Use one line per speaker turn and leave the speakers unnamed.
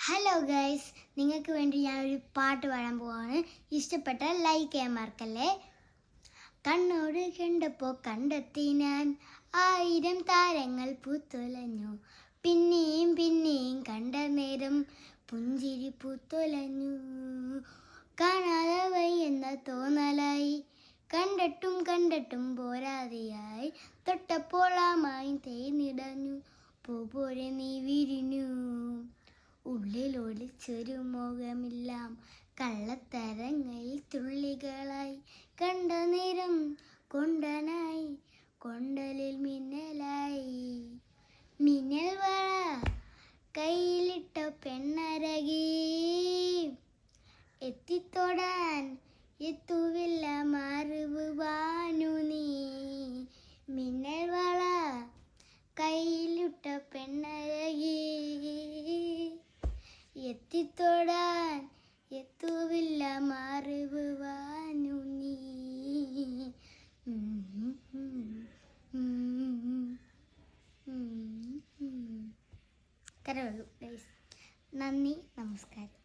Hello guys, നിങ്ങൾക്ക് വേണ്ടി ഞാനൊരു പാട്ട് പാടാൻ പോവാണ്. ഇഷ്ടപ്പെട്ടാൽ ലൈക്ക് ചെയ്യാൻ മറക്കല്ലേ. കണ്ണോട് കണ്ടപ്പോൾ കണ്ടെത്തി ഞാൻ 1000 താരങ്ങൾ പൂത്തുലഞ്ഞു. പിന്നെയും പിന്നെയും കണ്ട നേരം പുഞ്ചിരി പൂത്തുലഞ്ഞു. കാണാതെ വയ്യെന്ന തോന്നലായി, കണ്ടിട്ടും കണ്ടിട്ടും പോരാതെയായി. തൊട്ടപ്പോൾ ആ മായി തേനിടഞ്ഞു, പോരെ നീ വിരിഞ്ഞു. ഉള്ളിലൊളിച്ചൊരു മോഹമെല്ലാം കള്ളത്തരങ്ങളിൽ തുള്ളികളായി. കണ്ട നേരം കൊണ്ടനായി, കൊണ്ടലിൽ മിന്നലായി. മിന്നൽ വള കയ്യിലിട്ട പെണ്ണരകി, എത്തിത്തൊടാൻ എത്തുവില്ല മറുവാനു നീ. മിന്നൽ വള കയ്യിലിട്ട പെണ്ണരകി, എത്തിത്തൊടാൻ എത്തുവില്ല മറുവാനു നീ. നന്ദി, നമസ്കാരം.